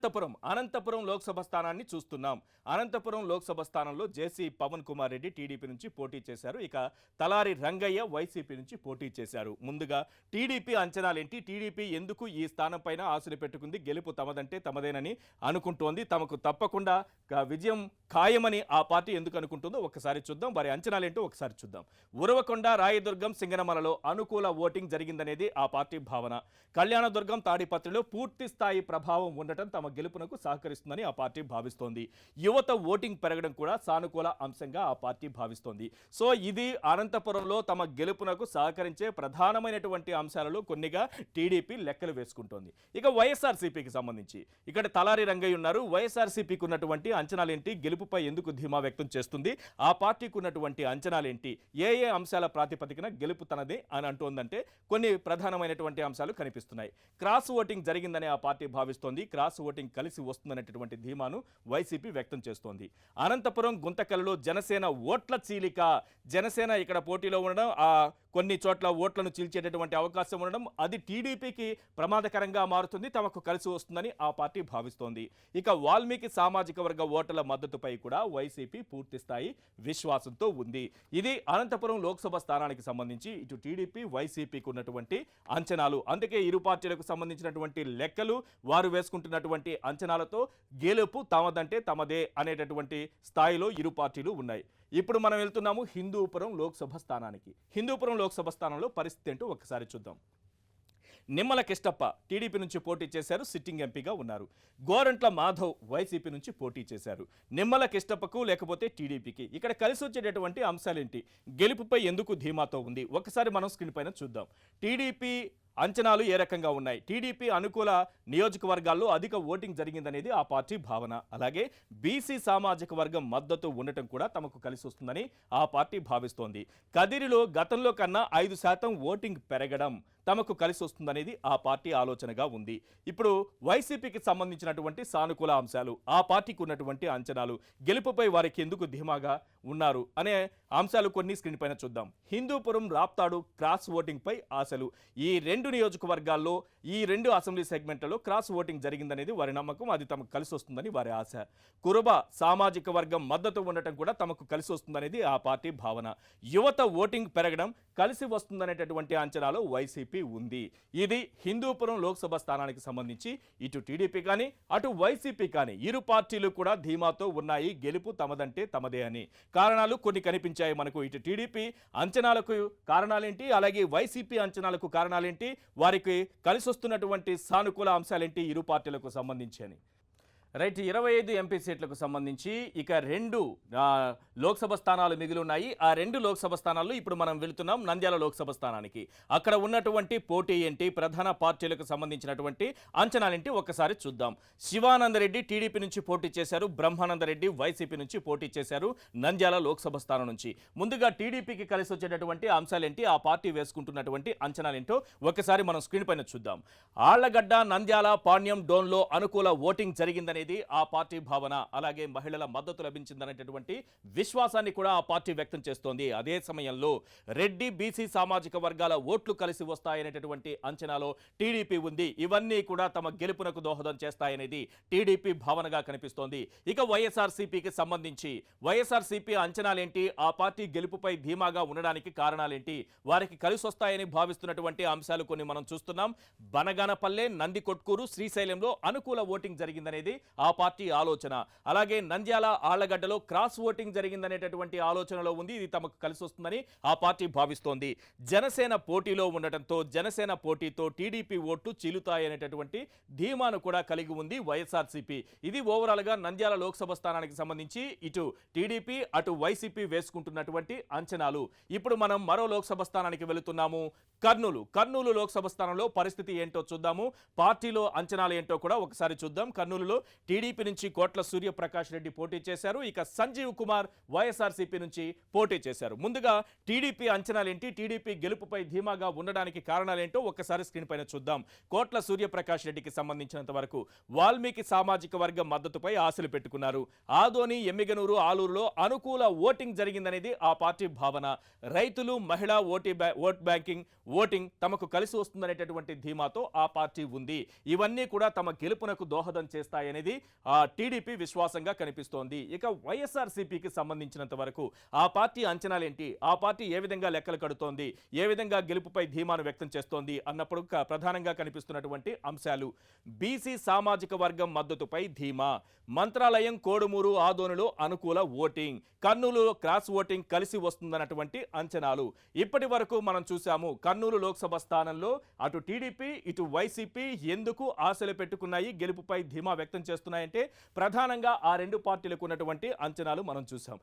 అనంతపురం లోక్సభ స్థానాన్ని చూస్తున్నాం. అనంతపురం లోక్సభ స్థానంలో జేసీ పవన్ కుమార్ రెడ్డి టీడీపీ నుంచి పోటీ చేశారు. ఇక తలారి రంగయ్య వైసీపీ నుంచి పోటీ చేశారు. ముందుగా టీడీపీ అంచనాలేంటి, టీడీపీ ఎందుకు ఈ స్థానం పైన ఆశలు పెట్టుకుంది, గెలుపు తమదంటే తమదేనని అనుకుంటోంది, తమకు తప్పకుండా విజయం ఖాయమని ఆ పార్టీ ఎందుకు అనుకుంటుందో ఒకసారి చూద్దాం. వారి అంచనాలేంటో ఒకసారి చూద్దాం. ఉరవకొండ, రాయదుర్గం, సింగనమలలో అనుకూల ఓటింగ్ జరిగిందనేది ఆ పార్టీ భావన. కళ్యాణదుర్గం, తాడిపత్రిలో పూర్తి స్థాయి ప్రభావం ఉండటం తమ గెలుపునకు సహకరిస్తుందని ఆ పార్టీ భావిస్తోంది. యువత ఓటింగ్ పెరగడం కూడా సానుకూల అంశంగా ఆ పార్టీ భావిస్తోంది. సో ఇది అనంతపురంలో తమ గెలుపునకు సహకరించే ప్రధానమైనటువంటి అంశాలలో కొన్నిగా టీడీపీ లెక్కలు వేసుకుంటోంది. ఇక వైఎస్ఆర్సీపీకి సంబంధించి ఇక్కడ తలారి రంగయ్య ఉన్నారు. వైఎస్ఆర్సీపీకి ఉన్నటువంటి అంచనాలేంటి, గెలుపుపై ఎందుకు ధీమా వ్యక్తం చేస్తుంది, ఆ పార్టీకి ఉన్నటువంటి అంచనాలేంటి, ఏ అంశాల ప్రాతిపదికన గెలుపు తనదే అని అంటోందంటే కొన్ని ప్రధానమైనటువంటి అంశాలు కనిపిస్తున్నాయి. క్రాస్ ఓటింగ్ జరిగిందని ఆ పార్టీ భావిస్తోంది. క్రాస్ ఓటింగ్ కలిసి వస్తుందనేటటువంటి ధీమాను వైసీపీ వ్యక్తం చేస్తోంది. అనంతపురం గుంతకల్లో జనసేన ఓట్ల చీలిక, జనసేన ఇక్కడ పోటీలో ఉండడం, కొన్ని చోట్ల ఓట్లను చీల్చేటటువంటి అవకాశం ఉండడం, అది టీడీపీకి ప్రమాదకరంగా మారుతుంది, తమకు కలిసి వస్తుందని ఆ పార్టీ భావిస్తోంది. ఇక వాల్మీకి సామాజిక వర్గ ఓటర్ల మద్దతుపై కూడా వైసీపీ పూర్తిస్థాయి విశ్వాసంతో ఉంది. ఇది అనంతపురం లోక్సభ స్థానానికి సంబంధించి ఇటు టీడీపీ వైసీపీకి ఉన్నటువంటి అంచనాలు. అందుకే ఇరు పార్టీలకు సంబంధించినటువంటి లెక్కలు, వారు వేసుకుంటున్నటువంటి అంచనాలతో గెలుపు తమదంటే తమదే అనేటటువంటి స్థాయిలో ఇరు పార్టీలు ఉన్నాయి. ఇప్పుడు మనం వెళ్తున్నాము హిందూపురం లోక్సభ స్థానానికి. హిందూపురం లోక్సభ స్థానంలో పరిస్థితి ఏంటో ఒకసారి చూద్దాం. నిమ్మల కిష్టప్ప టీడీపీ నుంచి పోటీ చేశారు, సిట్టింగ్ ఎంపీగా ఉన్నారు. గోరంట్ల మాధవ్ వైసీపీ నుంచి పోటీ చేశారు. నిమ్మల కిష్టప్పకు లేకపోతే టీడీపీకి ఇక్కడ కలిసి వచ్చేటటువంటి అంశాలేంటి, గెలుపుపై ఎందుకు ధీమాతో ఉంది, ఒకసారి మనం స్క్రీన్ పైన చూద్దాం. టీడీపీ అంచనాలు ఏ రకంగా ఉన్నాయి, టీడీపీ అనుకూల నియోజకవర్గాల్లో అధిక ఓటింగ్ జరిగిందనేది ఆ పార్టీ భావన. అలాగే బీసీ సామాజిక వర్గం మద్దతు ఉండటం కూడా తమకు కలిసి వస్తుందని ఆ పార్టీ భావిస్తోంది. కదిరిలో గతంలో కన్నా 5% ఓటింగ్ పెరగడం తమకు కలిసి వస్తుందనేది ఆ పార్టీ ఆలోచనగా ఉంది. ఇప్పుడు వైసీపీకి సంబంధించినటువంటి సానుకూల అంశాలు, ఆ పార్టీకి ఉన్నటువంటి అంచనాలు, గెలుపుపై వారికి ఎందుకు ధీమాగా ఉన్నారు అనే అంశాలు కొన్ని స్క్రీన్ పైన చూద్దాం. హిందూపురం, రాప్తాడు క్రాస్ ఓటింగ్ పై ఆశలు. ఈ రెండు నియోజకవర్గాల్లో, ఈ రెండు అసెంబ్లీ సెగ్మెంట్లలో క్రాస్ ఓటింగ్ జరిగిందనేది వారి నమ్మకం, అది తమకు కలిసి వస్తుందని వారి ఆశ. కురుబ సామాజిక వర్గం మద్దతు ఉండటం కూడా తమకు కలిసి వస్తుందనేది ఆ పార్టీ భావన. యువత ఓటింగ్ పెరగడం కలిసి వస్తుందనేటటువంటి అంచనాలో వైసీపీ ఉంది. ఇది హిందూపురం లోక్సభ స్థానానికి సంబంధించి ఇటు టీడీపీ కానీ అటు వైసీపీ కానీ ఇరు పార్టీలు కూడా ధీమాతో ఉన్నాయి, గెలుపు తమదంటే తమదే అని. కారణాలు కొన్ని కనిపించాయి మనకు. ఇటు టీడీపీ అంచనాలకు కారణాలేంటి, అలాగే వైసీపీ అంచనాలకు కారణాలేంటి, వారికి కలిసి వస్తున్నటువంటి సానుకూల అంశాలేంటి ఇరు పార్టీలకు సంబంధించి అని. రైట్, 25 ఎంపీ సీట్లకు సంబంధించి ఇక 2 లోక్సభ స్థానాలు మిగిలి ఉన్నాయి. ఆ 2 లోక్సభ స్థానాల్లో ఇప్పుడు మనం వెళుతున్నాం నంద్యాల లోక్సభ స్థానానికి. అక్కడ ఉన్నటువంటి పోటీ ఏంటి, ప్రధాన పార్టీలకు సంబంధించినటువంటి అంచనాలేంటి ఒకసారి చూద్దాం. శివానందరెడ్డి టీడీపీ నుంచి పోటీ చేశారు, బ్రహ్మానందరెడ్డి వైసీపీ నుంచి పోటీ చేశారు నంద్యాల లోక్సభ స్థానం నుంచి. ముందుగా టీడీపీకి కలిసి వచ్చేటటువంటి అంశాలేంటి, ఆ పార్టీ వేసుకుంటున్నటువంటి అంచనాలేంటో ఒకసారి మనం స్క్రీన్ పైన చూద్దాం. ఆళ్లగడ్డ, నంద్యాల, పాణ్యం, డోన్లో అనుకూల ఓటింగ్ జరిగిందని ఆ పార్టీ భావన. అలాగే మహిళల మద్దతు లభించిందనేటటువంటి విశ్వాసాన్ని కూడా ఆ పార్టీ వ్యక్తం చేస్తోంది. అదే సమయంలో రెడ్డి, బీసీ సామాజిక వర్గాల ఓట్లు కలిసి వస్తాయనేటటువంటి అంచనాలో టీడీపీ ఉంది. ఇవన్నీ కూడా తమ గెలుపునకు దోహదం చేస్తాయనేది టీడీపీ భావనగా కనిపిస్తోంది. ఇక వైఎస్ఆర్సీపీకి సంబంధించి వైఎస్ఆర్సీపీ అంచనాలేంటి, ఆ పార్టీ గెలుపుపై ధీమాగా ఉండడానికి కారణాలేంటి, వారికి కలిసి వస్తాయని భావిస్తున్నటువంటి అంశాలు కొన్ని మనం చూస్తున్నాం. బనగానపల్లె, నందికొట్కూరు, శ్రీశైలంలో అనుకూల ఓటింగ్ జరిగిందనేది ఆ పార్టీ ఆలోచన. అలాగే నంద్యాల, ఆళ్లగడ్డలో క్రాస్ ఓటింగ్ జరిగిందనేటటువంటి ఆలోచనలో ఉంది. ఇది తమకు కలిసి వస్తుందని ఆ పార్టీ భావిస్తోంది. జనసేన పోటీలో ఉండటంతో జనసేన పోటీతో టీడీపీ ఓట్లు చీలుతాయనేటటువంటి ధీమాను కూడా కలిగి ఉంది వైఎస్ఆర్సీపీ. ఇది ఓవరాల్ గా నంద్యాల లోక్సభ స్థానానికి సంబంధించి ఇటు టీడీపీ అటు వైసీపీ వేసుకుంటున్నటువంటి అంచనాలు. ఇప్పుడు మనం మరో లోక్సభ స్థానానికి వెళుతున్నాము, కర్నూలు లోక్సభ స్థానంలో పరిస్థితి ఏంటో చూద్దాము. పార్టీలో అంచనాలు ఏంటో కూడా ఒకసారి చూద్దాం. కర్నూలులో టీడీపీ నుంచి కోట్ల సూర్యప్రకాష్ రెడ్డి పోటీ చేశారు. ఇక సంజీవ్ కుమార్ వైఎస్ఆర్సీపీ నుంచి పోటీ చేశారు. ముందుగా టీడీపీ అంచనాలేంటి, టీడీపీ గెలుపుపై ధీమాగా ఉండడానికి కారణాలేంటో ఒక్కసారి స్క్రీన్ పైన చూద్దాం. కోట్ల సూర్యప్రకాష్ రెడ్డికి సంబంధించినంత వరకు వాల్మీకి సామాజిక వర్గం మద్దతుపై ఆశలు పెట్టుకున్నారు. ఆదోని, ఎమ్మిగనూరు, ఆలూరులో అనుకూల ఓటింగ్ జరిగిందనేది ఆ పార్టీ భావన. రైతులు, మహిళా ఓట్ బ్యాంకింగ్ ఓటింగ్ తమకు కలిసి వస్తుందనేటటువంటి ధీమాతో ఆ పార్టీ ఉంది. ఇవన్నీ కూడా తమ గెలుపునకు దోహదం చేస్తాయనేది ఆ టీడీపీ విశ్వాసంగా కనిపిస్తోంది. ఇక వైఎస్ఆర్సీపీకి సంబంధించినంత వరకు ఆ పార్టీ అంచనాలేంటి, ఆ పార్టీ ఏ విధంగా లెక్కలు కడుతోంది, ఏ విధంగా గెలుపుపై ధీమాను వ్యక్తం చేస్తోంది అన్నప్పుడు ప్రధానంగా కనిపిస్తున్నటువంటి అంశాలు. బీసీ సామాజిక వర్గం మద్దతుపై ధీమా, మంత్రాలయం, కోడుమూరు, ఆదోనులో అనుకూల ఓటింగ్, కర్నూలులో క్రాస్ ఓటింగ్ కలిసి వస్తుందన్నటువంటి అంచనాలు. ఇప్పటి వరకు మనం చూసాము కర్నూలు లోక్సభ స్థానంలో అటు టీడీపీ ఇటు వైసీపీ ఎందుకు ఆశలు పెట్టుకున్నాయి, గెలుపుపై ధీమా వ్యక్తం చేస్తున్నాయంటే ప్రధానంగా ఆ రెండు పార్టీలకు ఉన్నటువంటి అంచనాలు మనం చూసాం.